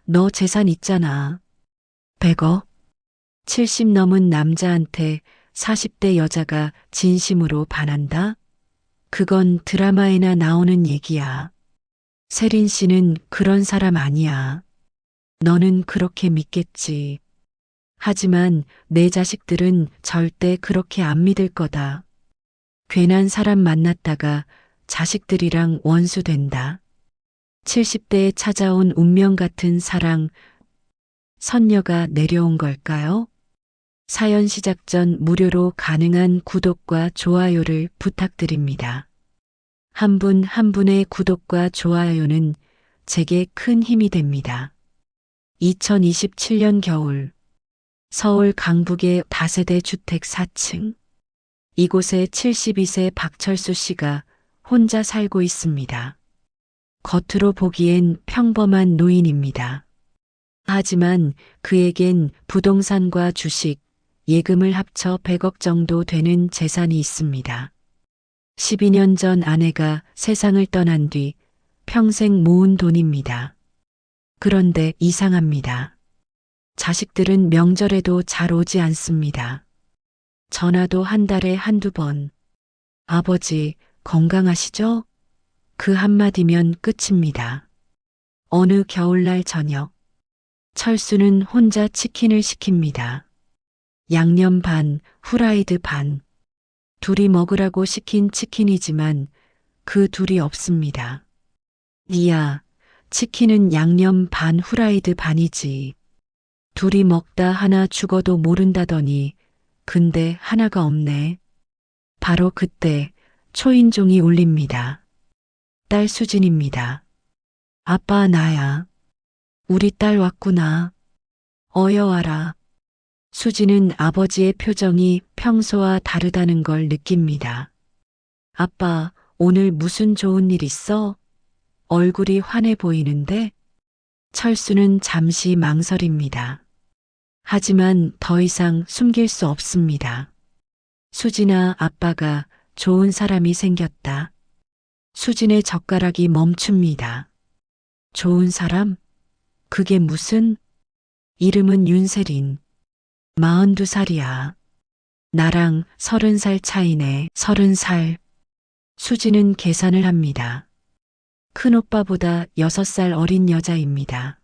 너 재산 있잖아. 100억? 70 넘은 남자한테 40대 여자가 진심으로 반한다? 그건 드라마에나 나오는 얘기야. 세린 씨는 그런 사람 아니야. 너는 그렇게 믿겠지. 하지만 내 자식들은 절대 그렇게 안 믿을 거다. 괜한 사람 만났다가 자식들이랑 원수 된다. 70대에 찾아온 운명 같은 사랑, 선녀가 내려온 걸까요? 사연 시작 전 무료로 가능한 구독과 좋아요를 부탁드립니다. 한 분 한 분의 구독과 좋아요는 제게 큰 힘이 됩니다. 2027년 겨울 서울 강북의 다세대 주택 4층. 이곳에 72세 박철수 씨가 혼자 살고 있습니다. 겉으로 보기엔 평범한 노인입니다. 하지만 그에겐 부동산과 주식, 예금을 합쳐 100억 정도 되는 재산이 있습니다. 12년 전 아내가 세상을 떠난 뒤 평생 모은 돈입니다. 그런데 이상합니다. 자식들은 명절에도 잘 오지 않습니다. 전화도 한 달에 한두 번. 아버지, 건강하시죠? 그 한마디면 끝입니다. 어느 겨울날 저녁, 철수는 혼자 치킨을 시킵니다. 양념 반, 후라이드 반. 둘이 먹으라고 시킨 치킨이지만 그 둘이 없습니다. 니야, 치킨은 양념 반, 후라이드 반이지. 둘이 먹다 하나 죽어도 모른다더니 근데 하나가 없네. 바로 그때 초인종이 울립니다. 딸 수진입니다. 아빠 나야. 우리 딸 왔구나. 어여 와라. 수진은 아버지의 표정이 평소와 다르다는 걸 느낍니다. 아빠, 오늘 무슨 좋은 일 있어? 얼굴이 환해 보이는데? 철수는 잠시 망설입니다. 하지만 더 이상 숨길 수 없습니다. 수진아, 아빠가 좋은 사람이 생겼다. 수진의 젓가락이 멈춥니다. 좋은 사람? 그게 무슨? 이름은 윤세린. 42살이야. 나랑 30살 차이네. 30살. 수진은 계산을 합니다. 큰오빠보다 6살 어린 여자입니다.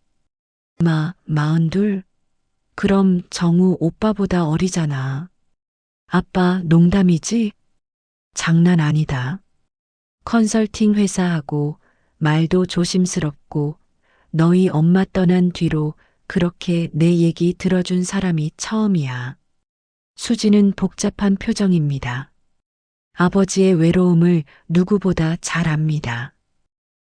42? 그럼 정우 오빠보다 어리잖아. 아빠 농담이지? 장난 아니다. 컨설팅 회사하고 말도 조심스럽고 너희 엄마 떠난 뒤로 그렇게 내 얘기 들어준 사람이 처음이야. 수지는 복잡한 표정입니다. 아버지의 외로움을 누구보다 잘 압니다.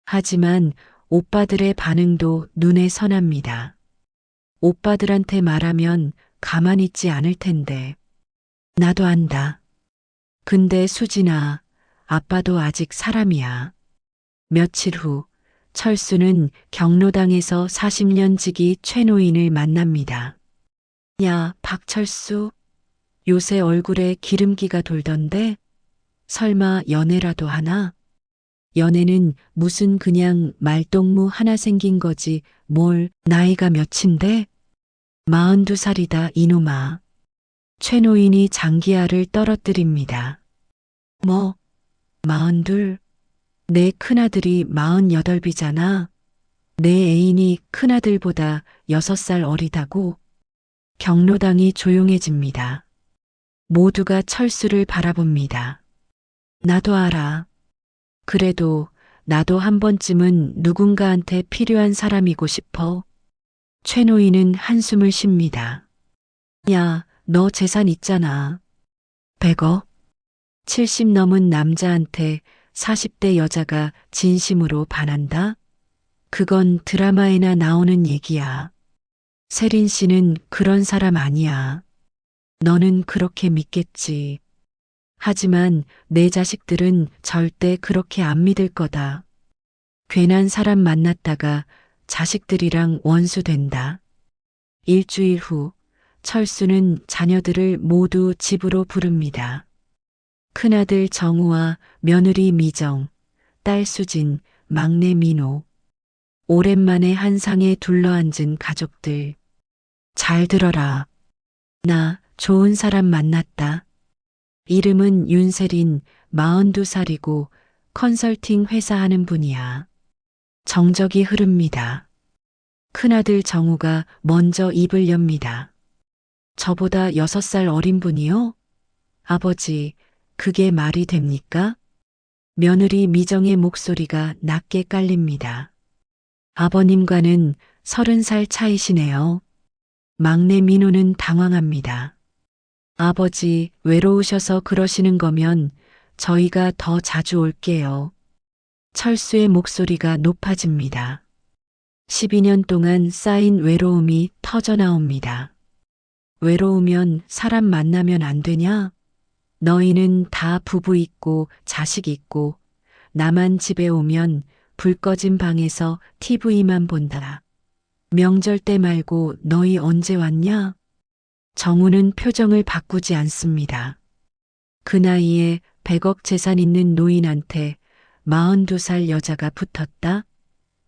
하지만 오빠들의 반응도 눈에 선합니다. 오빠들한테 말하면 가만히 있지 않을 텐데. 나도 안다. 근데 수진아, 아빠도 아직 사람이야. 며칠 후 철수는 경로당에서 40년 지기 최노인을 만납니다. 야, 박철수. 요새 얼굴에 기름기가 돌던데? 설마 연애라도 하나? 연애는 무슨 그냥 말동무 하나 생긴 거지 뭘 나이가 몇인데? 42살이다 이놈아. 최노인이 장기하를 떨어뜨립니다. 뭐? 42? 내 큰아들이 48이잖아. 내 애인이 큰아들보다 6살 어리다고. 경로당이 조용해집니다. 모두가 철수를 바라봅니다. 나도 알아. 그래도 나도 한 번쯤은 누군가한테 필요한 사람이고 싶어. 최노인은 한숨을 쉽니다. 야, 너 재산 있잖아. 100억? 70 넘은 남자한테 40대 여자가 진심으로 반한다? 그건 드라마에나 나오는 얘기야. 세린 씨는 그런 사람 아니야. 너는 그렇게 믿겠지. 하지만 내 자식들은 절대 그렇게 안 믿을 거다. 괜한 사람 만났다가 자식들이랑 원수 된다. 일주일 후 철수는 자녀들을 모두 집으로 부릅니다. 큰아들 정우와 며느리 미정, 딸 수진, 막내 민호. 오랜만에 한 상에 둘러앉은 가족들. 잘 들어라. 나 좋은 사람 만났다. 이름은 윤세린, 42살이고 컨설팅 회사 하는 분이야. 정적이 흐릅니다. 큰아들 정우가 먼저 입을 엽니다. 저보다 6살 어린 분이요? 아버지, 그게 말이 됩니까? 며느리 미정의 목소리가 낮게 깔립니다. 아버님과는 30살 차이시네요. 막내 민호는 당황합니다. 아버지, 외로우셔서 그러시는 거면 저희가 더 자주 올게요. 철수의 목소리가 높아집니다. 12년 동안 쌓인 외로움이 터져 나옵니다. 외로우면 사람 만나면 안 되냐? 너희는 다 부부 있고 자식 있고 나만 집에 오면 불 꺼진 방에서 TV만 본다. 명절 때 말고 너희 언제 왔냐? 정우는 표정을 바꾸지 않습니다. 그 나이에 100억 재산 있는 노인한테 42살 여자가 붙었다?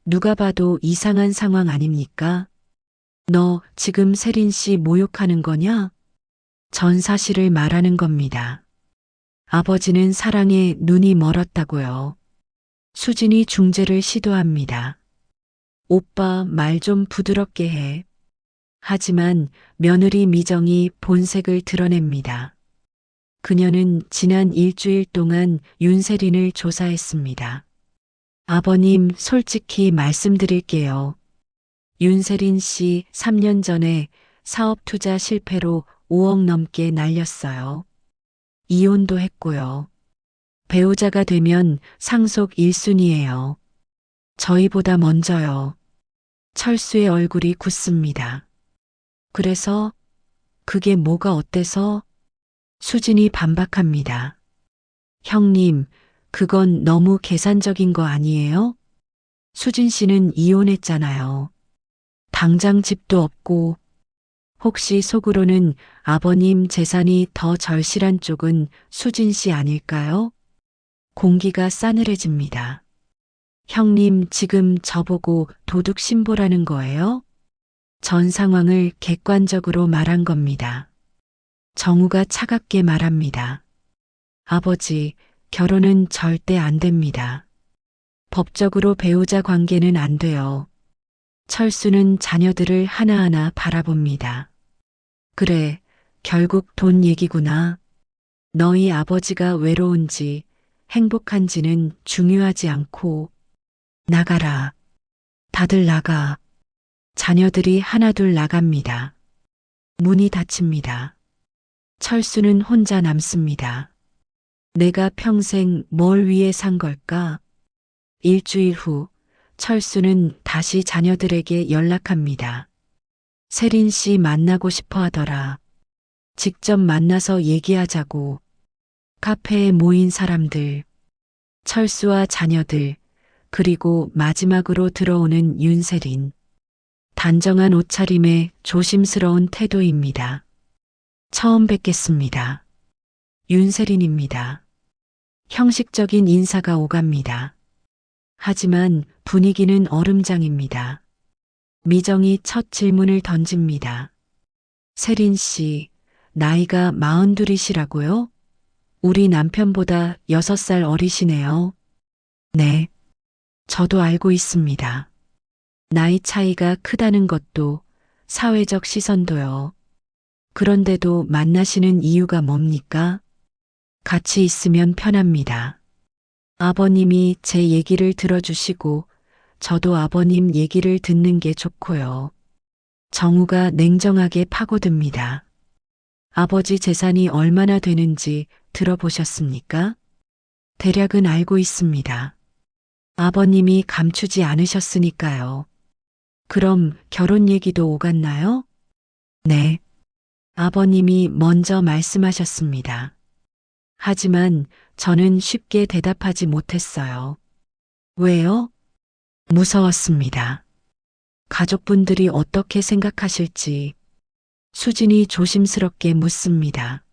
누가 봐도 이상한 상황 아닙니까? 너 지금 세린 씨 모욕하는 거냐? 전 사실을 말하는 겁니다. 아버지는 사랑에 눈이 멀었다고요. 수진이 중재를 시도합니다. 오빠 말 좀 부드럽게 해. 하지만 며느리 미정이 본색을 드러냅니다. 그녀는 지난 일주일 동안 윤세린을 조사했습니다. 아버님, 솔직히 말씀드릴게요. 윤세린 씨 3년 전에 사업 투자 실패로 5억 넘게 날렸어요. 이혼도 했고요. 배우자가 되면 상속 1순위예요. 저희보다 먼저요. 철수의 얼굴이 굳습니다. 그래서 그게 뭐가 어때서? 수진이 반박합니다. 형님, 그건 너무 계산적인 거 아니에요? 수진 씨는 이혼했잖아요. 당장 집도 없고, 혹시 속으로는 아버님 재산이 더 절실한 쪽은 수진 씨 아닐까요? 공기가 싸늘해집니다. 형님, 지금 저보고 도둑 신보라는 거예요? 전 상황을 객관적으로 말한 겁니다. 정우가 차갑게 말합니다. 아버지, 결혼은 절대 안 됩니다. 법적으로 배우자 관계는 안 돼요. 철수는 자녀들을 하나하나 바라봅니다. 그래, 결국 돈 얘기구나. 너희 아버지가 외로운지 행복한지는 중요하지 않고 나가라. 다들 나가. 자녀들이 하나둘 나갑니다. 문이 닫힙니다. 철수는 혼자 남습니다. 내가 평생 뭘 위해 산 걸까? 일주일 후 철수는 다시 자녀들에게 연락합니다. 세린 씨 만나고 싶어 하더라. 직접 만나서 얘기하자고. 카페에 모인 사람들, 철수와 자녀들, 그리고 마지막으로 들어오는 윤세린. 단정한 옷차림에 조심스러운 태도입니다. 처음 뵙겠습니다. 윤세린입니다. 형식적인 인사가 오갑니다. 하지만 분위기는 얼음장입니다. 미정이 첫 질문을 던집니다. 세린 씨, 나이가 42이시라고요? 우리 남편보다 6살 어리시네요. 네. 저도 알고 있습니다. 나이 차이가 크다는 것도 사회적 시선도요. 그런데도 만나시는 이유가 뭡니까? 같이 있으면 편합니다. 아버님이 제 얘기를 들어주시고 저도 아버님 얘기를 듣는 게 좋고요. 정우가 냉정하게 파고듭니다. 아버지 재산이 얼마나 되는지 들어보셨습니까? 대략은 알고 있습니다. 아버님이 감추지 않으셨으니까요. 그럼 결혼 얘기도 오갔나요? 네. 아버님이 먼저 말씀하셨습니다. 하지만 저는 쉽게 대답하지 못했어요. 왜요? 무서웠습니다. 가족분들이 어떻게 생각하실지. 수진이 조심스럽게 묻습니다.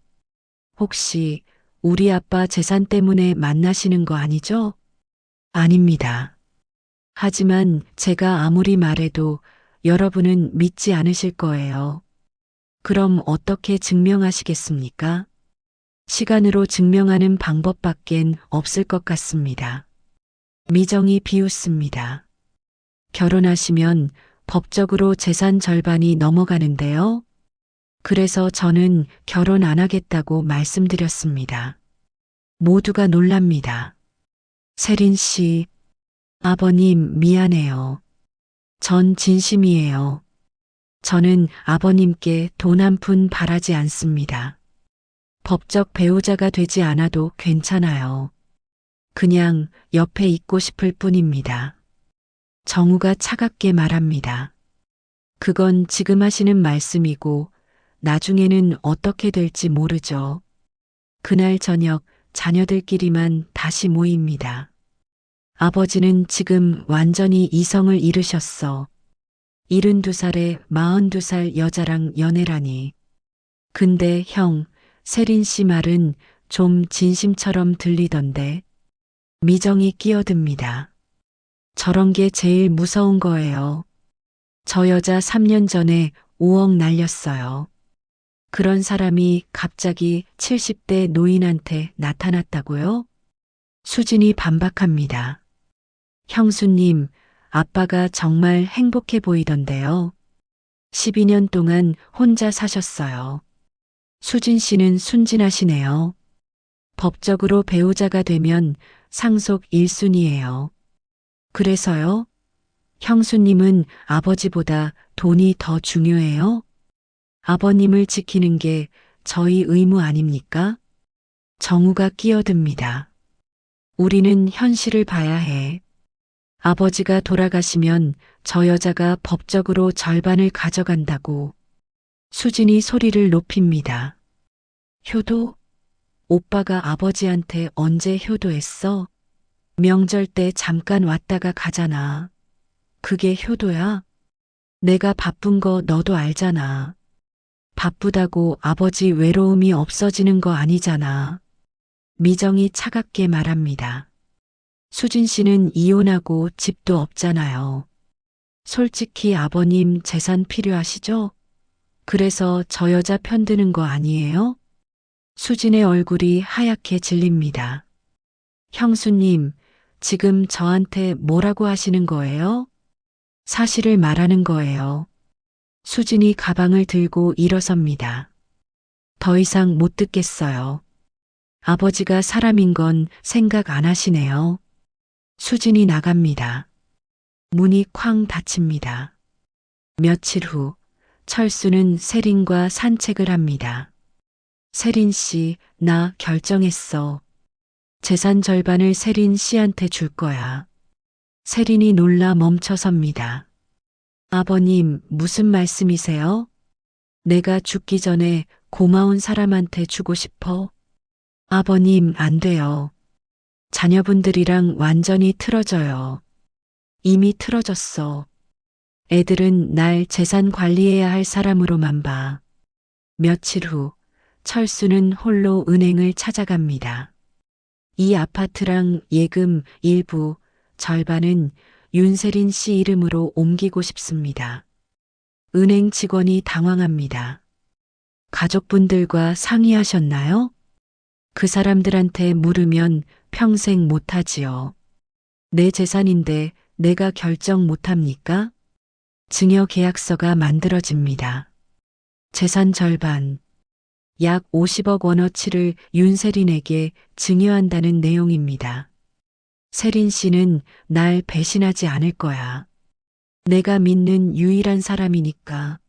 혹시 우리 아빠 재산 때문에 만나시는 거 아니죠? 아닙니다. 하지만 제가 아무리 말해도 여러분은 믿지 않으실 거예요. 그럼 어떻게 증명하시겠습니까? 시간으로 증명하는 방법밖엔 없을 것 같습니다. 미정이 비웃습니다. 결혼하시면 법적으로 재산 절반이 넘어가는데요. 그래서 저는 결혼 안 하겠다고 말씀드렸습니다. 모두가 놀랍니다. 세린 씨, 아버님 미안해요. 전 진심이에요. 저는 아버님께 돈 한 푼 바라지 않습니다. 법적 배우자가 되지 않아도 괜찮아요. 그냥 옆에 있고 싶을 뿐입니다. 정우가 차갑게 말합니다. 그건 지금 하시는 말씀이고 나중에는 어떻게 될지 모르죠. 그날 저녁 자녀들끼리만 다시 모입니다. 아버지는 지금 완전히 이성을 잃으셨어. 72살에 42살 여자랑 연애라니. 근데 형, 세린 씨 말은 좀 진심처럼 들리던데. 미정이 끼어듭니다. 저런 게 제일 무서운 거예요. 저 여자 3년 전에 5억 날렸어요. 그런 사람이 갑자기 70대 노인한테 나타났다고요? 수진이 반박합니다. 형수님, 아빠가 정말 행복해 보이던데요. 12년 동안 혼자 사셨어요. 수진 씨는 순진하시네요. 법적으로 배우자가 되면 상속 1순위예요. 그래서요? 형수님은 아버지보다 돈이 더 중요해요? 아버님을 지키는 게 저희 의무 아닙니까? 정우가 끼어듭니다. 우리는 현실을 봐야 해. 아버지가 돌아가시면 저 여자가 법적으로 절반을 가져간다고. 수진이 소리를 높입니다. 효도? 오빠가 아버지한테 언제 효도했어? 명절 때 잠깐 왔다가 가잖아. 그게 효도야? 내가 바쁜 거 너도 알잖아. 바쁘다고 아버지 외로움이 없어지는 거 아니잖아. 미정이 차갑게 말합니다. 수진 씨는 이혼하고 집도 없잖아요. 솔직히 아버님 재산 필요하시죠? 그래서 저 여자 편드는 거 아니에요? 수진의 얼굴이 하얗게 질립니다. 형수님, 지금 저한테 뭐라고 하시는 거예요? 사실을 말하는 거예요. 수진이 가방을 들고 일어섭니다. 더 이상 못 듣겠어요. 아버지가 사람인 건 생각 안 하시네요. 수진이 나갑니다. 문이 쾅 닫힙니다. 며칠 후 철수는 세린과 산책을 합니다. 세린 씨, 나 결정했어. 재산 절반을 세린 씨한테 줄 거야. 세린이 놀라 멈춰섭니다. 아버님, 무슨 말씀이세요? 내가 죽기 전에 고마운 사람한테 주고 싶어. 아버님, 안 돼요. 자녀분들이랑 완전히 틀어져요. 이미 틀어졌어. 애들은 날 재산 관리해야 할 사람으로만 봐. 며칠 후 철수는 홀로 은행을 찾아갑니다. 이 아파트랑 예금 일부 절반은 윤세린 씨 이름으로 옮기고 싶습니다. 은행 직원이 당황합니다. 가족분들과 상의하셨나요? 그 사람들한테 물으면 평생 못하지요. 내 재산인데 내가 결정 못합니까? 증여 계약서가 만들어집니다. 재산 절반, 약 50억 원어치를 윤세린에게 증여한다는 내용입니다. 세린 씨는 날 배신하지 않을 거야. 내가 믿는 유일한 사람이니까.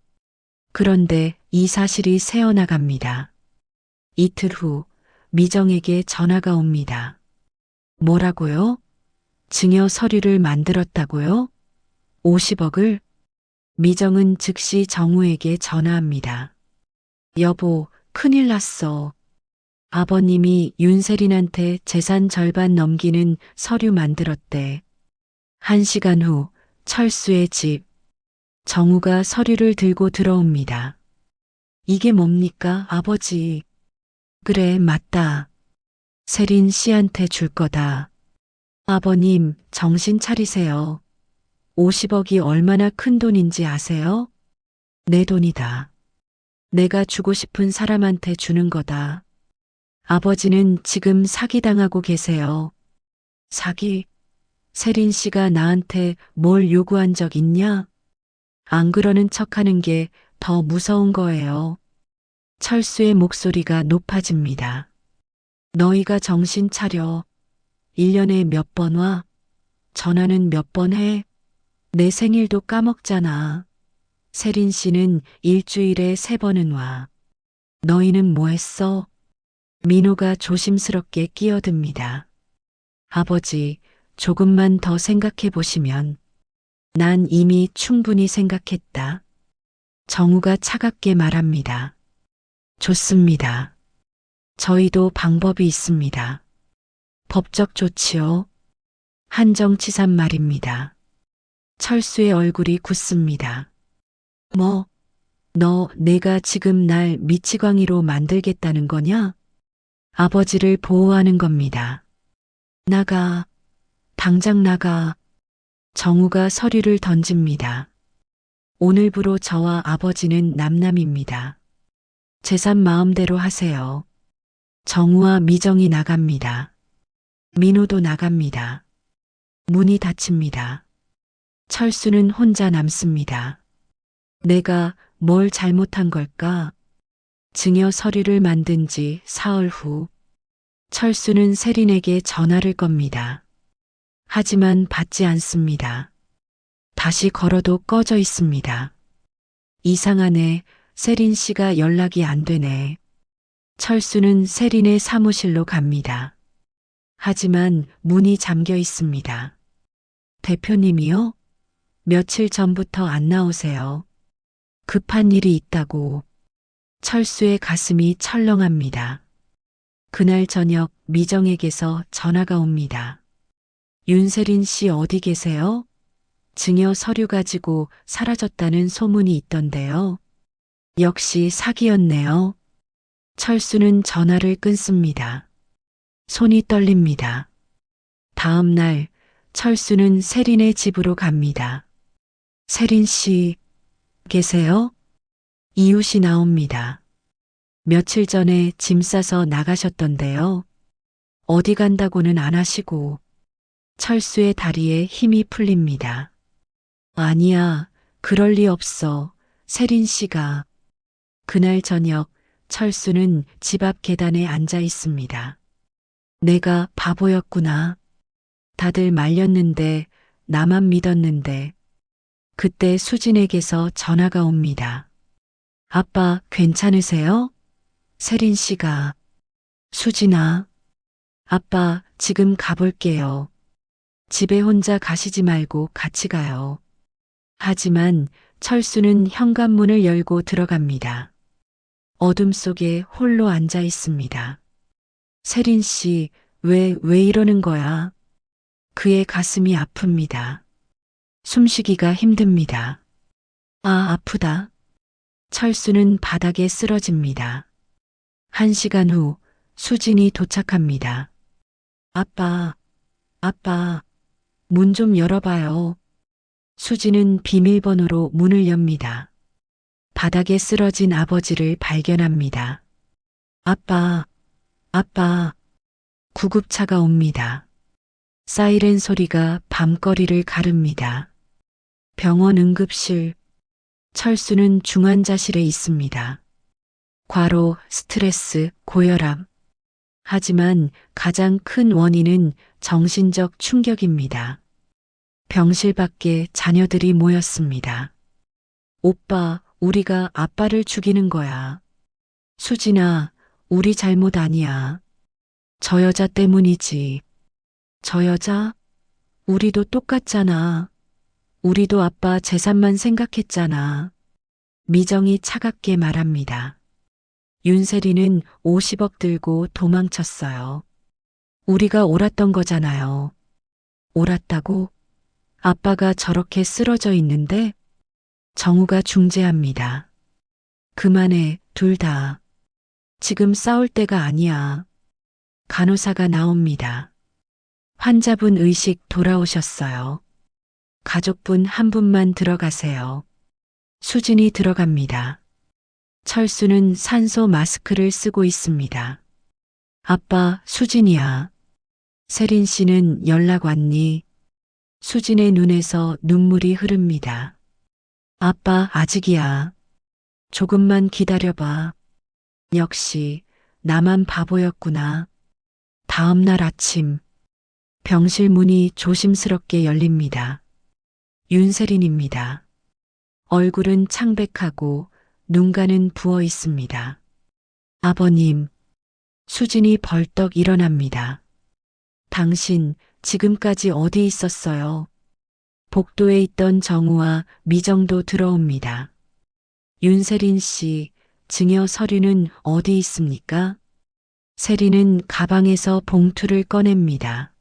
그런데 이 사실이 새어나갑니다. 이틀 후 미정에게 전화가 옵니다. 뭐라고요? 증여 서류를 만들었다고요? 50억을? 미정은 즉시 정우에게 전화합니다. 여보, 큰일 났어. 아버님이 윤세린한테 재산 절반 넘기는 서류 만들었대. 1시간 후 철수의 집. 정우가 서류를 들고 들어옵니다. 이게 뭡니까, 아버지? 그래, 맞다. 세린 씨한테 줄 거다. 아버님, 정신 차리세요. 50억이 얼마나 큰 돈인지 아세요? 내 돈이다. 내가 주고 싶은 사람한테 주는 거다. 아버지는 지금 사기당하고 계세요. 사기? 세린 씨가 나한테 뭘 요구한 적 있냐? 안 그러는 척하는 게 더 무서운 거예요. 철수의 목소리가 높아집니다. 너희가 정신 차려. 1년에 몇 번 와? 전화는 몇 번 해? 내 생일도 까먹잖아. 세린 씨는 일주일에 3번은 와. 너희는 뭐 했어? 민호가 조심스럽게 끼어듭니다. 아버지, 조금만 더 생각해 보시면. 난 이미 충분히 생각했다. 정우가 차갑게 말합니다. 좋습니다. 저희도 방법이 있습니다. 법적 조치요. 한정치산 말입니다. 철수의 얼굴이 굳습니다. 뭐, 너 내가 지금 날 미치광이로 만들겠다는 거냐? 아버지를 보호하는 겁니다. 나가, 당장 나가. 정우가 서류를 던집니다. 오늘부로 저와 아버지는 남남입니다. 재산 마음대로 하세요. 정우와 미정이 나갑니다. 민호도 나갑니다. 문이 닫힙니다. 철수는 혼자 남습니다. 내가 뭘 잘못한 걸까? 증여 서류를 만든 지 사흘 후 철수는 세린에게 전화를 겁니다. 하지만 받지 않습니다. 다시 걸어도 꺼져 있습니다. 이상하네. 세린 씨가 연락이 안 되네. 철수는 세린의 사무실로 갑니다. 하지만 문이 잠겨 있습니다. 대표님이요? 며칠 전부터 안 나오세요. 급한 일이 있다고. 철수의 가슴이 철렁합니다. 그날 저녁 미정에게서 전화가 옵니다. 윤세린 씨 어디 계세요? 증여 서류 가지고 사라졌다는 소문이 있던데요. 역시 사기였네요. 철수는 전화를 끊습니다. 손이 떨립니다. 다음 날 철수는 세린의 집으로 갑니다. 세린 씨, 계세요? 이웃이 나옵니다. 며칠 전에 짐 싸서 나가셨던데요. 어디 간다고는 안 하시고. 철수의 다리에 힘이 풀립니다. 아니야, 그럴 리 없어. 세린 씨가. 그날 저녁 철수는 집 앞 계단에 앉아 있습니다. 내가 바보였구나. 다들 말렸는데 나만 믿었는데. 그때 수진에게서 전화가 옵니다. 아빠 괜찮으세요? 세린 씨가. 수진아. 아빠 지금 가볼게요. 집에 혼자 가시지 말고 같이 가요. 하지만 철수는 현관문을 열고 들어갑니다. 어둠 속에 홀로 앉아 있습니다. 세린 씨, 왜 이러는 거야? 그의 가슴이 아픕니다. 숨쉬기가 힘듭니다. 아, 아프다. 철수는 바닥에 쓰러집니다. 1시간 후 수진이 도착합니다. 아빠, 문 좀 열어봐요. 수진은 비밀번호로 문을 엽니다. 바닥에 쓰러진 아버지를 발견합니다. 아빠, 구급차가 옵니다. 사이렌 소리가 밤거리를 가릅니다. 병원 응급실, 철수는 중환자실에 있습니다. 과로, 스트레스, 고혈압. 하지만 가장 큰 원인은 정신적 충격입니다. 병실 밖에 자녀들이 모였습니다. 오빠, 우리가 아빠를 죽이는 거야. 수진아, 우리 잘못 아니야. 저 여자 때문이지. 저 여자? 우리도 똑같잖아. 우리도 아빠 재산만 생각했잖아. 미정이 차갑게 말합니다. 윤세리는 50억 들고 도망쳤어요. 우리가 옳았던 거잖아요. 옳았다고? 아빠가 저렇게 쓰러져 있는데? 정우가 중재합니다. 그만해, 둘 다. 지금 싸울 때가 아니야. 간호사가 나옵니다. 환자분 의식 돌아오셨어요. 가족분 한 분만 들어가세요. 수진이 들어갑니다. 철수는 산소 마스크를 쓰고 있습니다. 아빠, 수진이야. 세린 씨는 연락 왔니? 수진의 눈에서 눈물이 흐릅니다. 아빠, 아직이야. 조금만 기다려봐. 역시 나만 바보였구나. 다음 날 아침 병실 문이 조심스럽게 열립니다. 윤세린입니다. 얼굴은 창백하고 눈가는 부어 있습니다. 아버님, 수진이 벌떡 일어납니다. 당신 지금까지 어디 있었어요? 복도에 있던 정우와 미정도 들어옵니다. 윤세린 씨, 증여 서류는 어디 있습니까? 세린은 가방에서 봉투를 꺼냅니다.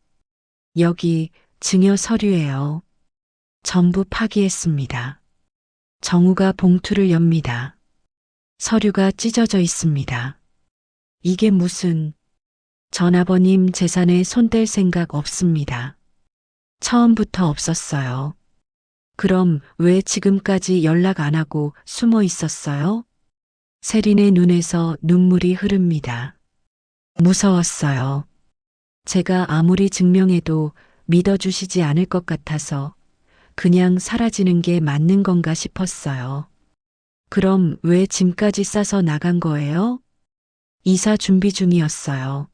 여기 증여 서류예요. 전부 파기했습니다. 정우가 봉투를 엽니다. 서류가 찢어져 있습니다. 이게 무슨... 전아버님 재산에 손댈 생각 없습니다. 처음부터 없었어요. 그럼 왜 지금까지 연락 안 하고 숨어 있었어요? 세린의 눈에서 눈물이 흐릅니다. 무서웠어요. 제가 아무리 증명해도 믿어주시지 않을 것 같아서 그냥 사라지는 게 맞는 건가 싶었어요. 그럼 왜 짐까지 싸서 나간 거예요? 이사 준비 중이었어요.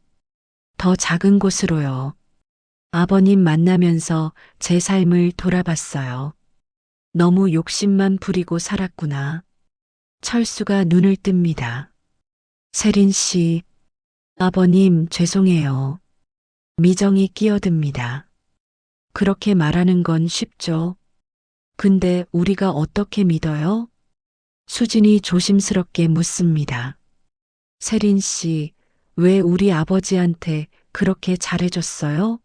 더 작은 곳으로요. 아버님 만나면서 제 삶을 돌아봤어요. 너무 욕심만 부리고 살았구나. 철수가 눈을 뜹니다. 세린 씨, 아버님 죄송해요. 미정이 끼어듭니다. 그렇게 말하는 건 쉽죠. 근데 우리가 어떻게 믿어요? 수진이 조심스럽게 묻습니다. 세린 씨, 왜 우리 아버지한테 그렇게 잘해줬어요?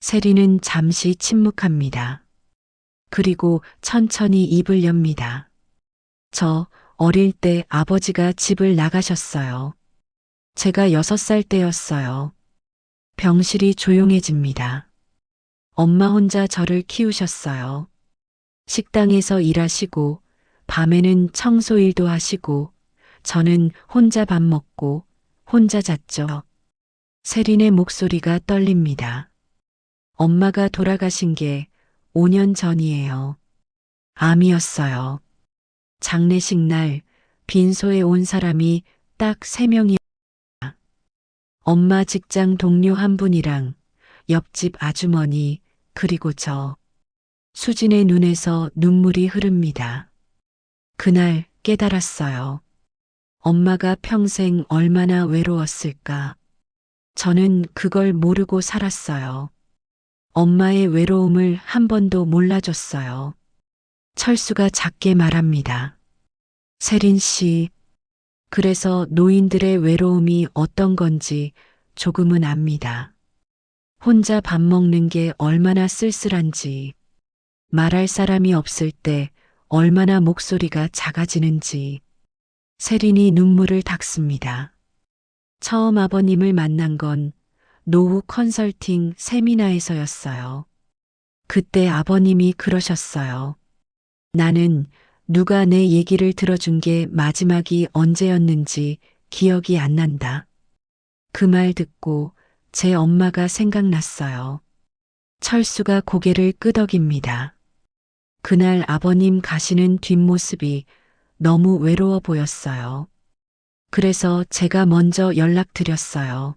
세린은 잠시 침묵합니다. 그리고 천천히 입을 엽니다. 저 어릴 때 아버지가 집을 나가셨어요. 제가 6살 때였어요. 병실이 조용해집니다. 엄마 혼자 저를 키우셨어요. 식당에서 일하시고 밤에는 청소일도 하시고 저는 혼자 밥 먹고 혼자 잤죠. 세린의 목소리가 떨립니다. 엄마가 돌아가신 게 5년 전이에요. 암이었어요. 장례식 날 빈소에 온 사람이 딱 3명이었어요. 엄마 직장 동료 한 분이랑 옆집 아주머니 그리고 저. 수진의 눈에서 눈물이 흐릅니다. 그날 깨달았어요. 엄마가 평생 얼마나 외로웠을까. 저는 그걸 모르고 살았어요. 엄마의 외로움을 한 번도 몰라줬어요. 철수가 작게 말합니다. 세린 씨, 그래서 노인들의 외로움이 어떤 건지 조금은 압니다. 혼자 밥 먹는 게 얼마나 쓸쓸한지, 말할 사람이 없을 때 얼마나 목소리가 작아지는지. 세린이 눈물을 닦습니다. 처음 아버님을 만난 건 노후 컨설팅 세미나에서였어요. 그때 아버님이 그러셨어요. 나는 누가 내 얘기를 들어준 게 마지막이 언제였는지 기억이 안 난다. 그 말 듣고 제 엄마가 생각났어요. 철수가 고개를 끄덕입니다. 그날 아버님 가시는 뒷모습이 너무 외로워 보였어요. 그래서 제가 먼저 연락드렸어요.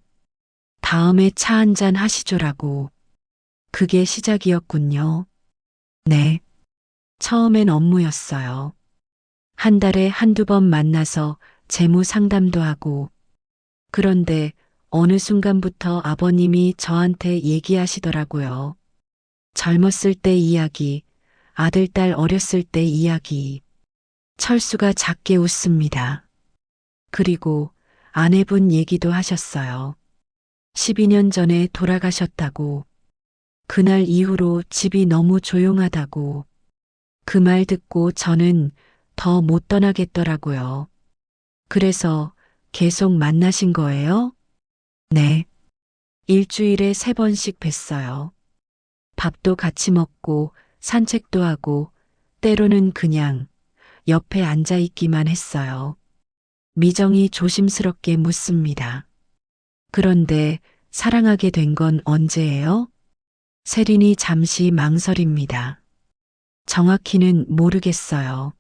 다음에 차 한잔 하시죠라고. 그게 시작이었군요. 네. 처음엔 업무였어요. 한 달에 한두 번 만나서 재무 상담도 하고. 그런데 어느 순간부터 아버님이 저한테 얘기하시더라고요. 젊었을 때 이야기, 아들, 딸 어렸을 때 이야기. 철수가 작게 웃습니다. 그리고 아내분 얘기도 하셨어요. 12년 전에 돌아가셨다고. 그날 이후로 집이 너무 조용하다고. 그 말 듣고 저는 더 못 떠나겠더라고요. 그래서 계속 만나신 거예요? 네. 일주일에 3번씩 뵀어요. 밥도 같이 먹고 산책도 하고 때로는 그냥 옆에 앉아 있기만 했어요. 미정이 조심스럽게 묻습니다. 그런데 사랑하게 된 건 언제예요? 세린이 잠시 망설입니다. 정확히는 모르겠어요.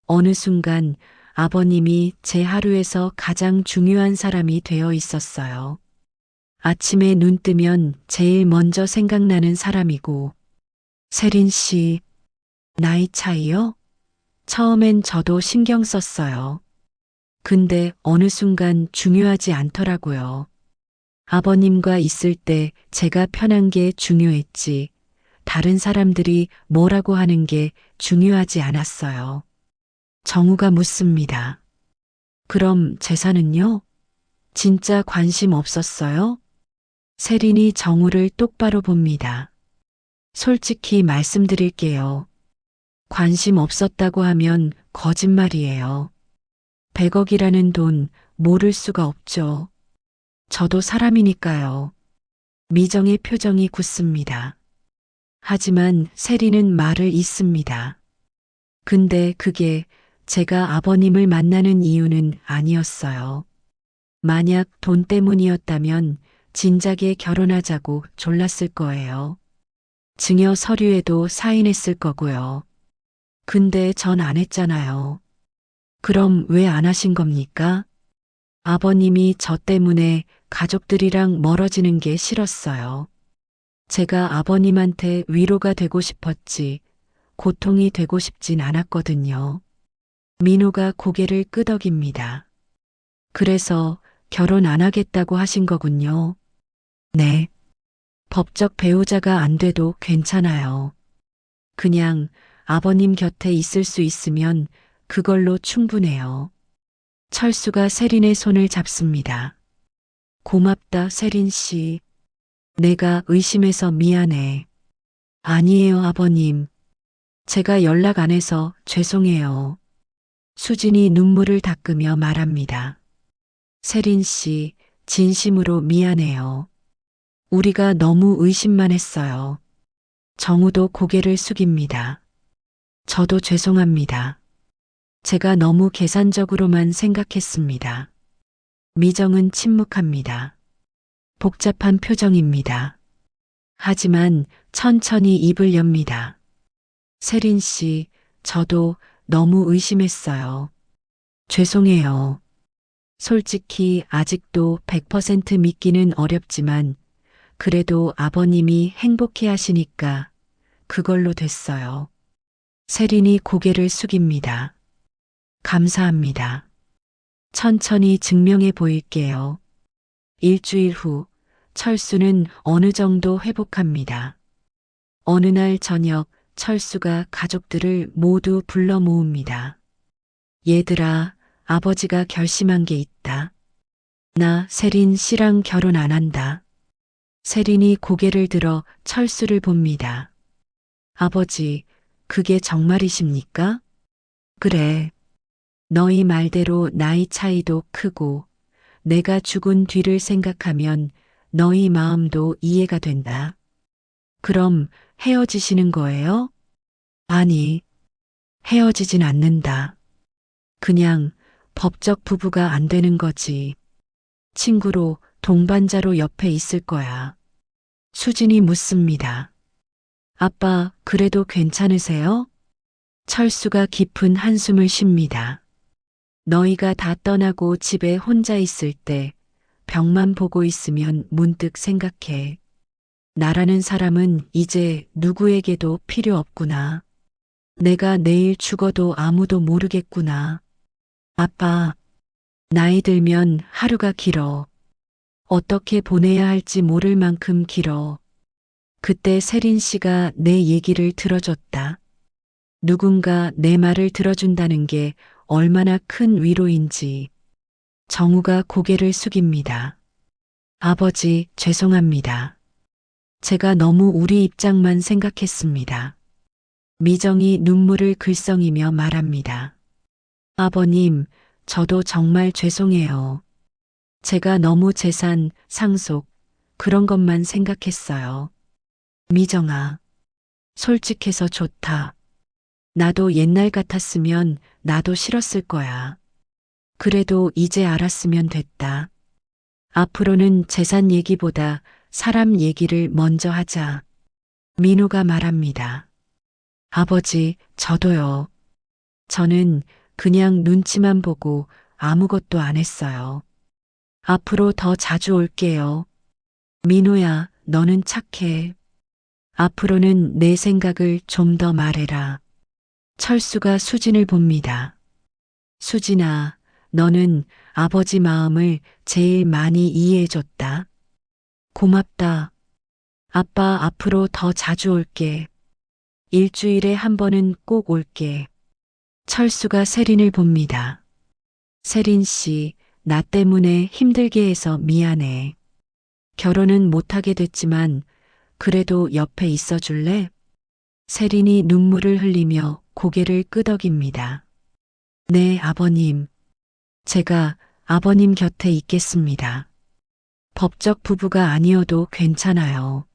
어느 순간 아버님이 제 하루에서 가장 중요한 사람이 되어 있었어요. 아침에 눈 뜨면 제일 먼저 생각나는 사람이고, 세린 씨, 나이 차이요? 처음엔 저도 신경 썼어요. 근데 어느 순간 중요하지 않더라고요. 아버님과 있을 때 제가 편한 게 중요했지, 다른 사람들이 뭐라고 하는 게 중요하지 않았어요. 정우가 묻습니다. 그럼 재산은요? 진짜 관심 없었어요? 세린이 정우를 똑바로 봅니다. 솔직히 말씀드릴게요. 관심 없었다고 하면 거짓말이에요. 100억이라는 돈 모를 수가 없죠. 저도 사람이니까요. 미정의 표정이 굳습니다. 하지만 세리는 말을 잇습니다. 근데 그게 제가 아버님을 만나는 이유는 아니었어요. 만약 돈 때문이었다면 진작에 결혼하자고 졸랐을 거예요. 증여 서류에도 사인했을 거고요. 근데 전 안 했잖아요. 그럼 왜 안 하신 겁니까? 아버님이 저 때문에 가족들이랑 멀어지는 게 싫었어요. 제가 아버님한테 위로가 되고 싶었지, 고통이 되고 싶진 않았거든요. 민호가 고개를 끄덕입니다. 그래서 결혼 안 하겠다고 하신 거군요. 네. 법적 배우자가 안 돼도 괜찮아요. 그냥 아버님 곁에 있을 수 있으면 그걸로 충분해요. 철수가 세린의 손을 잡습니다. 고맙다, 세린 씨. 내가 의심해서 미안해. 아니에요, 아버님. 제가 연락 안 해서 죄송해요. 수진이 눈물을 닦으며 말합니다. 세린 씨, 진심으로 미안해요. 우리가 너무 의심만 했어요. 정우도 고개를 숙입니다. 저도 죄송합니다. 제가 너무 계산적으로만 생각했습니다. 미정은 침묵합니다. 복잡한 표정입니다. 하지만 천천히 입을 엽니다. 세린 씨, 저도 너무 의심했어요. 죄송해요. 솔직히 아직도 100% 믿기는 어렵지만 그래도 아버님이 행복해 하시니까 그걸로 됐어요. 세린이 고개를 숙입니다. 감사합니다. 천천히 증명해 보일게요. 일주일 후 철수는 어느 정도 회복합니다. 어느 날 저녁 철수가 가족들을 모두 불러 모읍니다. 얘들아, 아버지가 결심한 게 있다. 나 세린 씨랑 결혼 안 한다. 세린이 고개를 들어 철수를 봅니다. 아버지, 그게 정말이십니까? 그래. 너희 말대로 나이 차이도 크고 내가 죽은 뒤를 생각하면 너희 마음도 이해가 된다. 그럼 헤어지시는 거예요? 아니, 헤어지진 않는다. 그냥 법적 부부가 안 되는 거지. 친구로 동반자로 옆에 있을 거야. 수진이 묻습니다. 아빠, 그래도 괜찮으세요? 철수가 깊은 한숨을 쉽니다. 너희가 다 떠나고 집에 혼자 있을 때 벽만 보고 있으면 문득 생각해. 나라는 사람은 이제 누구에게도 필요 없구나. 내가 내일 죽어도 아무도 모르겠구나. 아빠, 나이 들면 하루가 길어. 어떻게 보내야 할지 모를 만큼 길어. 그때 세린 씨가 내 얘기를 들어줬다. 누군가 내 말을 들어준다는 게 얼마나 큰 위로인지. 정우가 고개를 숙입니다. 아버지, 죄송합니다. 제가 너무 우리 입장만 생각했습니다. 미정이 눈물을 글썽이며 말합니다. 아버님, 저도 정말 죄송해요. 제가 너무 재산, 상속, 그런 것만 생각했어요. 미정아, 솔직해서 좋다. 나도 옛날 같았으면 나도 싫었을 거야. 그래도 이제 알았으면 됐다. 앞으로는 재산 얘기보다 사람 얘기를 먼저 하자. 민호가 말합니다. 아버지, 저도요. 저는 그냥 눈치만 보고 아무것도 안 했어요. 앞으로 더 자주 올게요. 민호야, 너는 착해. 앞으로는 내 생각을 좀 더 말해라. 철수가 수진을 봅니다. 수진아, 너는 아버지 마음을 제일 많이 이해해줬다. 고맙다. 아빠 앞으로 더 자주 올게. 일주일에 한 번은 꼭 올게. 철수가 세린을 봅니다. 세린 씨, 나 때문에 힘들게 해서 미안해. 결혼은 못하게 됐지만 그래도 옆에 있어 줄래? 세린이 눈물을 흘리며 고개를 끄덕입니다. 네, 아버님. 제가 아버님 곁에 있겠습니다. 법적 부부가 아니어도 괜찮아요.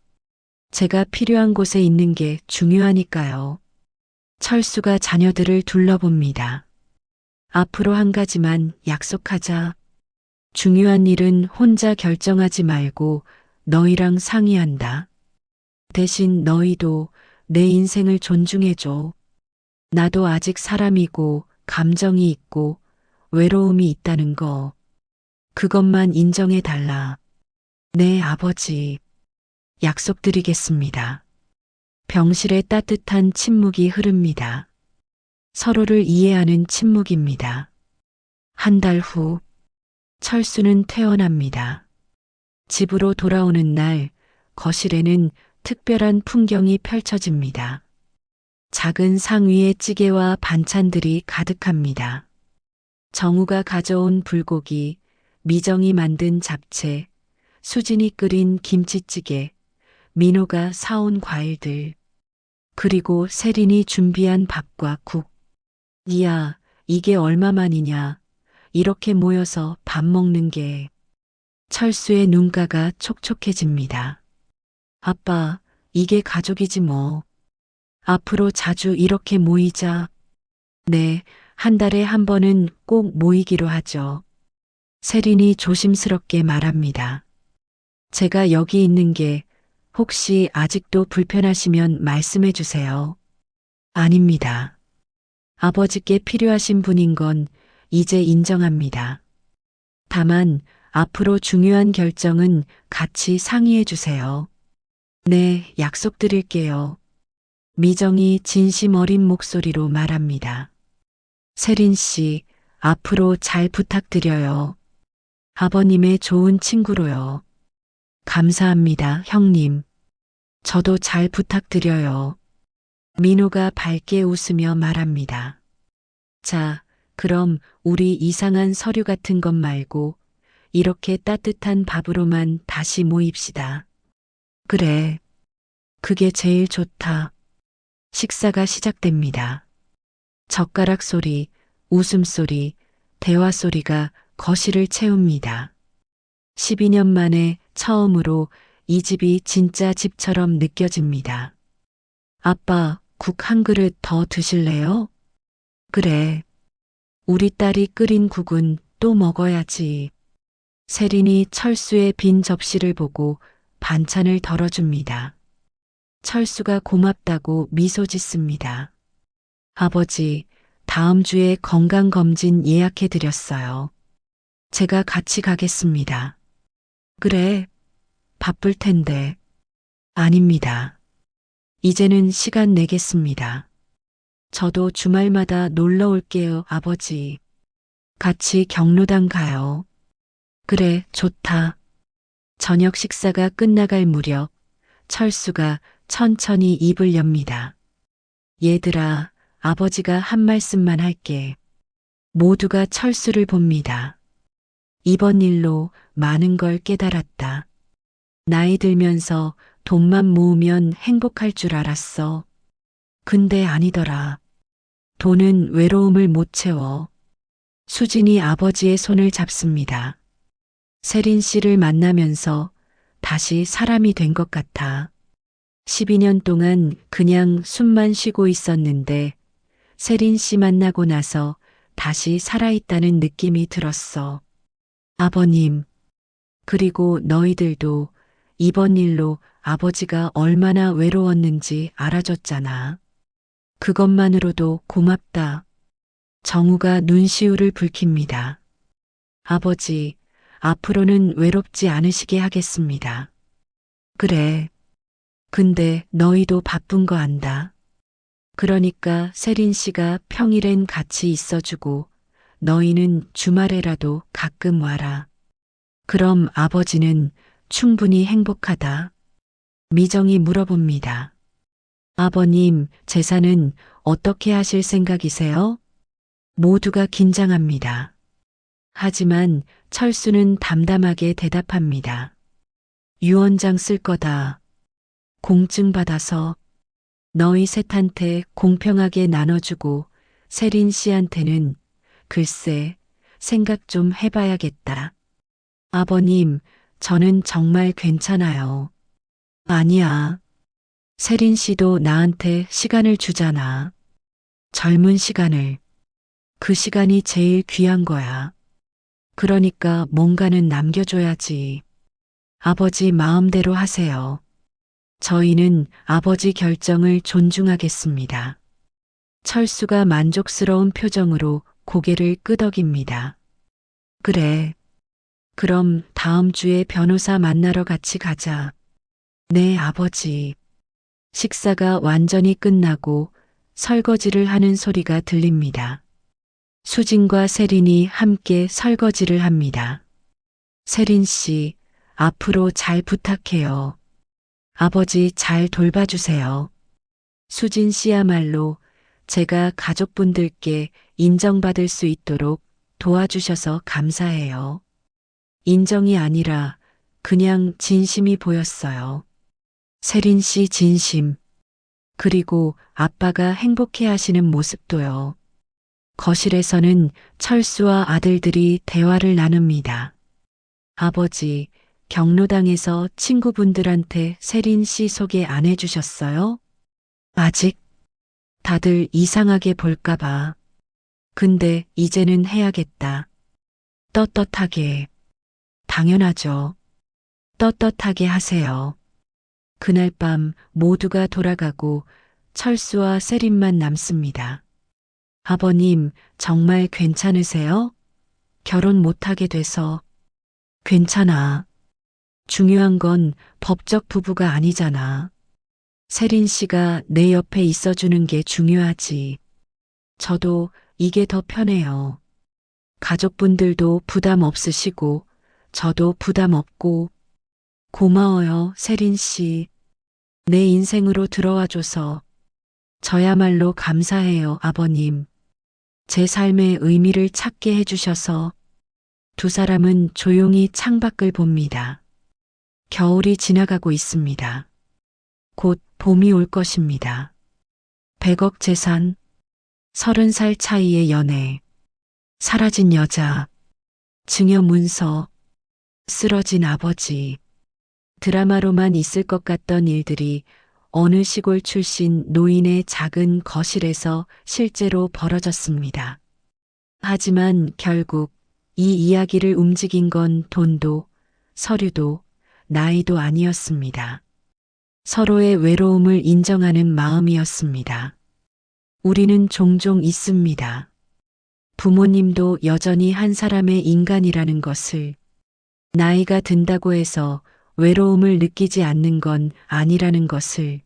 제가 필요한 곳에 있는 게 중요하니까요. 철수가 자녀들을 둘러봅니다. 앞으로 한 가지만 약속하자. 중요한 일은 혼자 결정하지 말고 너희랑 상의한다. 대신 너희도 내 인생을 존중해줘. 나도 아직 사람이고 감정이 있고 외로움이 있다는 거. 그것만 인정해 달라. 네, 아버지. 약속드리겠습니다. 병실에 따뜻한 침묵이 흐릅니다. 서로를 이해하는 침묵입니다. 한 달 후, 철수는 퇴원합니다. 집으로 돌아오는 날, 거실에는 특별한 풍경이 펼쳐집니다. 작은 상 위에 찌개와 반찬들이 가득합니다. 정우가 가져온 불고기, 미정이 만든 잡채, 수진이 끓인 김치찌개, 민호가 사온 과일들, 그리고 세린이 준비한 밥과 국. 이야, 이게 얼마만이냐. 이렇게 모여서 밥 먹는 게. 철수의 눈가가 촉촉해집니다. 아빠, 이게 가족이지 뭐. 앞으로 자주 이렇게 모이자. 네, 한 달에 한 번은 꼭 모이기로 하죠. 세린이 조심스럽게 말합니다. 제가 여기 있는 게 혹시 아직도 불편하시면 말씀해 주세요. 아닙니다. 아버지께 필요하신 분인 건 이제 인정합니다. 다만 앞으로 중요한 결정은 같이 상의해 주세요. 네, 약속드릴게요. 미정이 진심 어린 목소리로 말합니다. 세린 씨, 앞으로 잘 부탁드려요. 아버님의 좋은 친구로요. 감사합니다, 형님. 저도 잘 부탁드려요. 민호가 밝게 웃으며 말합니다. 자, 그럼 우리 이상한 서류 같은 것 말고 이렇게 따뜻한 밥으로만 다시 모입시다. 그래. 그게 제일 좋다. 식사가 시작됩니다. 젓가락 소리, 웃음소리, 대화 소리가 거실을 채웁니다. 12년 만에 처음으로 이 집이 진짜 집처럼 느껴집니다. 아빠, 국 한 그릇 더 드실래요? 그래. 우리 딸이 끓인 국은 또 먹어야지. 세린이 철수의 빈 접시를 보고 반찬을 덜어줍니다. 철수가 고맙다고 미소 짓습니다. 아버지, 다음 주에 건강검진 예약해 드렸어요. 제가 같이 가겠습니다. 그래, 바쁠 텐데. 아닙니다. 이제는 시간 내겠습니다. 저도 주말마다 놀러 올게요, 아버지. 같이 경로당 가요. 그래, 좋다. 저녁 식사가 끝나갈 무렵 철수가 천천히 입을 엽니다. 얘들아, 아버지가 한 말씀만 할게. 모두가 철수를 봅니다. 이번 일로 많은 걸 깨달았다. 나이 들면서 돈만 모으면 행복할 줄 알았어. 근데 아니더라. 돈은 외로움을 못 채워. 수진이 아버지의 손을 잡습니다. 세린 씨를 만나면서 다시 사람이 된 것 같아. 12년 동안 그냥 숨만 쉬고 있었는데 세린 씨 만나고 나서 다시 살아있다는 느낌이 들었어. 아버님, 그리고 너희들도 이번 일로 아버지가 얼마나 외로웠는지 알아줬잖아. 그것만으로도 고맙다. 정우가 눈시울을 붉힙니다. 아버지, 앞으로는 외롭지 않으시게 하겠습니다. 그래. 근데 너희도 바쁜 거 안다. 그러니까 세린 씨가 평일엔 같이 있어주고 너희는 주말에라도 가끔 와라. 그럼 아버지는 충분히 행복하다. 미정이 물어봅니다. 아버님, 제사는 어떻게 하실 생각이세요? 모두가 긴장합니다. 하지만 철수는 담담하게 대답합니다. 유언장 쓸 거다. 공증 받아서 너희 셋한테 공평하게 나눠주고 세린 씨한테는 글쎄 생각 좀 해봐야겠다. 아버님, 저는 정말 괜찮아요. 아니야. 세린 씨도 나한테 시간을 주잖아. 젊은 시간을. 그 시간이 제일 귀한 거야. 그러니까 뭔가는 남겨줘야지. 아버지 마음대로 하세요. 저희는 아버지 결정을 존중하겠습니다. 철수가 만족스러운 표정으로 고개를 끄덕입니다. 그래. 그럼 다음 주에 변호사 만나러 같이 가자. 네, 아버지. 식사가 완전히 끝나고 설거지를 하는 소리가 들립니다. 수진과 세린이 함께 설거지를 합니다. 세린 씨, 앞으로 잘 부탁해요. 아버지 잘 돌봐주세요. 수진 씨야말로 제가 가족분들께 인정받을 수 있도록 도와주셔서 감사해요. 인정이 아니라 그냥 진심이 보였어요. 세린 씨 진심. 그리고 아빠가 행복해 하시는 모습도요. 거실에서는 철수와 아들들이 대화를 나눕니다. 아버지, 경로당에서 친구분들한테 세린 씨 소개 안 해주셨어요? 아직? 다들 이상하게 볼까봐. 근데 이제는 해야겠다. 떳떳하게. 당연하죠. 떳떳하게 하세요. 그날 밤 모두가 돌아가고 철수와 세린만 남습니다. 아버님, 정말 괜찮으세요? 결혼 못하게 돼서. 괜찮아. 중요한 건 법적 부부가 아니잖아. 세린 씨가 내 옆에 있어주는 게 중요하지. 저도 이게 더 편해요. 가족분들도 부담 없으시고, 저도 부담 없고. 고마워요, 세린 씨. 내 인생으로 들어와줘서. 저야말로 감사해요, 아버님. 제 삶의 의미를 찾게 해주셔서. 두 사람은 조용히 창밖을 봅니다. 겨울이 지나가고 있습니다. 곧 봄이 올 것입니다. 100억 재산, 30살 차이의 연애, 사라진 여자, 증여 문서, 쓰러진 아버지. 드라마로만 있을 것 같던 일들이 어느 시골 출신 노인의 작은 거실에서 실제로 벌어졌습니다. 하지만 결국 이 이야기를 움직인 건 돈도, 서류도, 나이도 아니었습니다. 서로의 외로움을 인정하는 마음이었습니다. 우리는 종종 있습니다. 부모님도 여전히 한 사람의 인간이라는 것을, 나이가 든다고 해서 외로움을 느끼지 않는 건 아니라는 것을,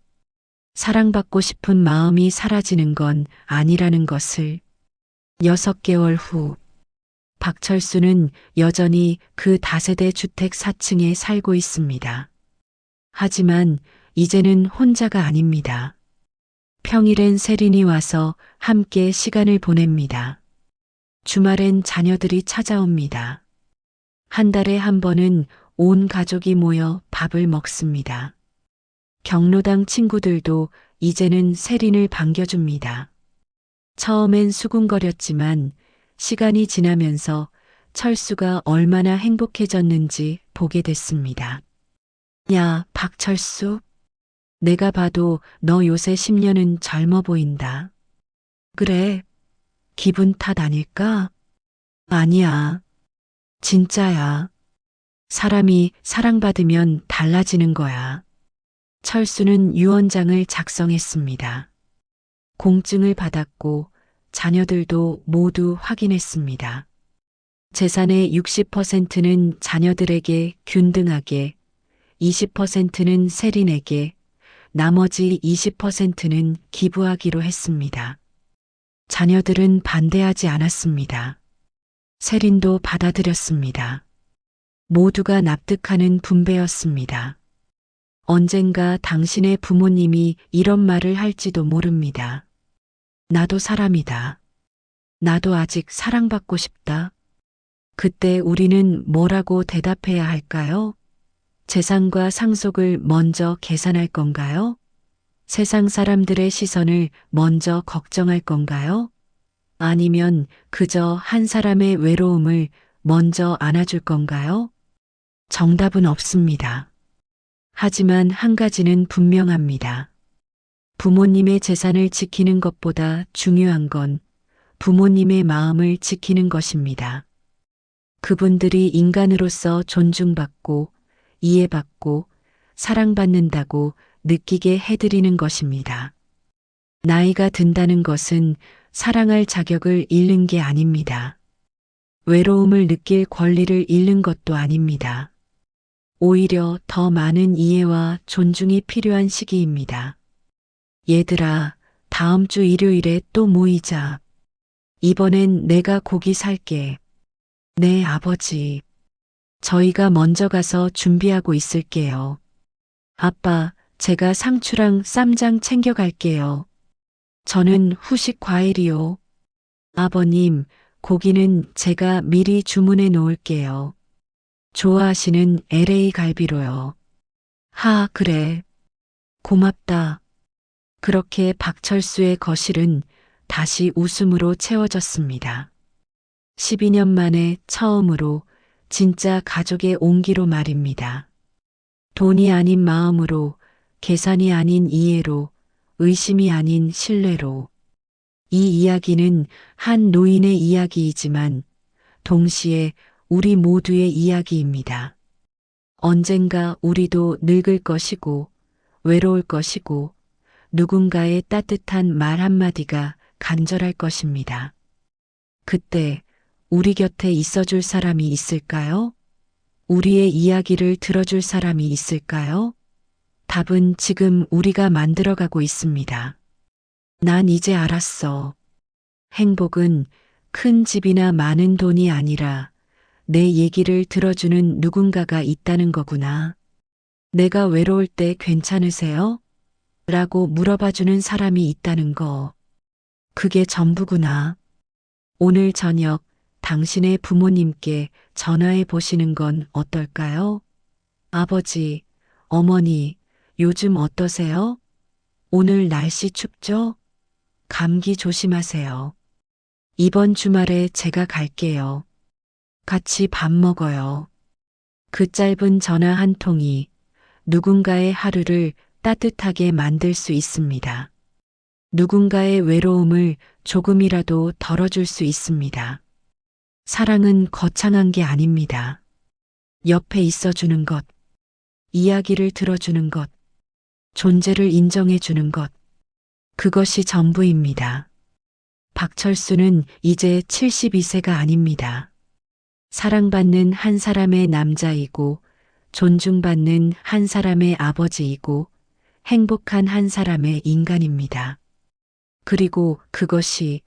사랑받고 싶은 마음이 사라지는 건 아니라는 것을. 6개월 후, 박철수는 여전히 그 다세대 주택 4층에 살고 있습니다. 하지만 이제는 혼자가 아닙니다. 평일엔 세린이 와서 함께 시간을 보냅니다. 주말엔 자녀들이 찾아옵니다. 한 달에 한 번은 온 가족이 모여 밥을 먹습니다. 경로당 친구들도 이제는 세린을 반겨줍니다. 처음엔 수군거렸지만 시간이 지나면서 철수가 얼마나 행복해졌는지 보게 됐습니다. 야, 박철수. 내가 봐도 너 요새 10년은 젊어 보인다. 그래, 기분 탓 아닐까? 아니야, 진짜야. 사람이 사랑받으면 달라지는 거야. 철수는 유언장을 작성했습니다. 공증을 받았고 자녀들도 모두 확인했습니다. 재산의 60%는 자녀들에게 균등하게, 20%는 세린에게, 나머지 20%는 기부하기로 했습니다. 자녀들은 반대하지 않았습니다. 세린도 받아들였습니다. 모두가 납득하는 분배였습니다. 언젠가 당신의 부모님이 이런 말을 할지도 모릅니다. 나도 사람이다. 나도 아직 사랑받고 싶다. 그때 우리는 뭐라고 대답해야 할까요? 재산과 상속을 먼저 계산할 건가요? 세상 사람들의 시선을 먼저 걱정할 건가요? 아니면 그저 한 사람의 외로움을 먼저 안아줄 건가요? 정답은 없습니다. 하지만 한 가지는 분명합니다. 부모님의 재산을 지키는 것보다 중요한 건 부모님의 마음을 지키는 것입니다. 그분들이 인간으로서 존중받고 이해받고 사랑받는다고 느끼게 해드리는 것입니다. 나이가 든다는 것은 사랑할 자격을 잃는 게 아닙니다. 외로움을 느낄 권리를 잃는 것도 아닙니다. 오히려 더 많은 이해와 존중이 필요한 시기입니다. 얘들아, 다음 주 일요일에 또 모이자. 이번엔 내가 고기 살게. 네, 아버지. 저희가 먼저 가서 준비하고 있을게요. 아빠, 제가 상추랑 쌈장 챙겨갈게요. 저는 후식 과일이요. 아버님, 고기는 제가 미리 주문해 놓을게요. 좋아하시는 LA 갈비로요. 하, 그래. 고맙다. 그렇게 박철수의 거실은 다시 웃음으로 채워졌습니다. 12년 만에 처음으로 진짜 가족의 온기로 말입니다. 돈이 아닌 마음으로, 계산이 아닌 이해로, 의심이 아닌 신뢰로. 이 이야기는 한 노인의 이야기이지만 동시에 우리 모두의 이야기입니다. 언젠가 우리도 늙을 것이고 외로울 것이고 누군가의 따뜻한 말 한마디가 간절할 것입니다. 그때 우리 곁에 있어줄 사람이 있을까요? 우리의 이야기를 들어줄 사람이 있을까요? 답은 지금 우리가 만들어가고 있습니다. 난 이제 알았어. 행복은 큰 집이나 많은 돈이 아니라 내 얘기를 들어주는 누군가가 있다는 거구나. 내가 외로울 때 괜찮으세요? 라고 물어봐주는 사람이 있다는 거. 그게 전부구나. 오늘 저녁 당신의 부모님께 전화해 보시는 건 어떨까요? 아버지, 어머니, 요즘 어떠세요? 오늘 날씨 춥죠? 감기 조심하세요. 이번 주말에 제가 갈게요. 같이 밥 먹어요. 그 짧은 전화 한 통이 누군가의 하루를 따뜻하게 만들 수 있습니다. 누군가의 외로움을 조금이라도 덜어줄 수 있습니다. 사랑은 거창한 게 아닙니다. 옆에 있어주는 것, 이야기를 들어주는 것, 존재를 인정해주는 것, 그것이 전부입니다. 박철수는 이제 72세가 아닙니다. 사랑받는 한 사람의 남자이고 존중받는 한 사람의 아버지이고 행복한 한 사람의 인간입니다. 그리고 그것이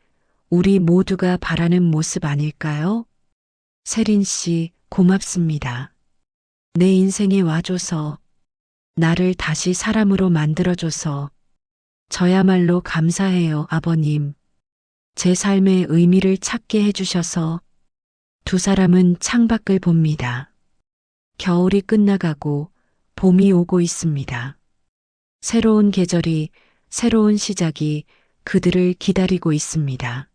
우리 모두가 바라는 모습 아닐까요? 세린 씨, 고맙습니다. 내 인생에 와줘서, 나를 다시 사람으로 만들어줘서, 저야말로 감사해요, 아버님. 제 삶의 의미를 찾게 해주셔서. 두 사람은 창밖을 봅니다. 겨울이 끝나가고 봄이 오고 있습니다. 새로운 계절이, 새로운 시작이 그들을 기다리고 있습니다.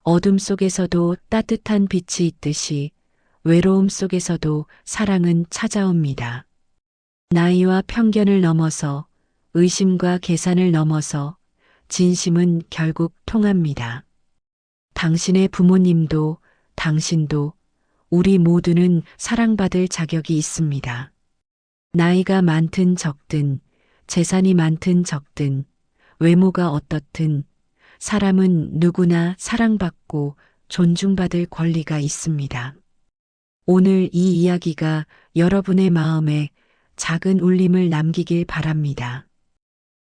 어둠 속에서도 따뜻한 빛이 있듯이 외로움 속에서도 사랑은 찾아옵니다. 나이와 편견을 넘어서 의심과 계산을 넘어서 진심은 결국 통합니다. 당신의 부모님도 당신도 우리 모두는 사랑받을 자격이 있습니다. 나이가 많든 적든, 재산이 많든 적든, 외모가 어떻든, 사람은 누구나 사랑받고 존중받을 권리가 있습니다. 오늘 이 이야기가 여러분의 마음에 작은 울림을 남기길 바랍니다.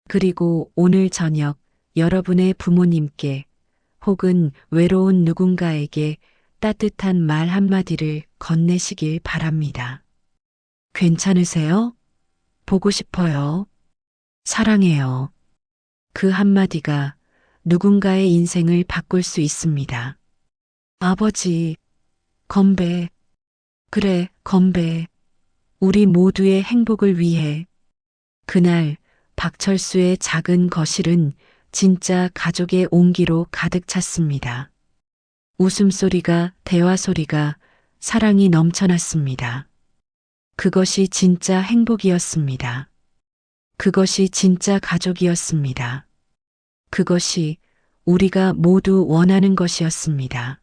그리고 오늘 저녁 여러분의 부모님께 혹은 외로운 누군가에게 따뜻한 말 한마디를 건네시길 바랍니다. 괜찮으세요? 보고 싶어요. 사랑해요. 그 한마디가 누군가의 인생을 바꿀 수 있습니다. 아버지, 건배. 그래, 건배. 우리 모두의 행복을 위해. 그날 박철수의 작은 거실은 진짜 가족의 온기로 가득 찼습니다. 웃음소리가, 대화소리가, 사랑이 넘쳐났습니다. 그것이 진짜 행복이었습니다. 그것이 진짜 가족이었습니다. 그것이 우리가 모두 원하는 것이었습니다.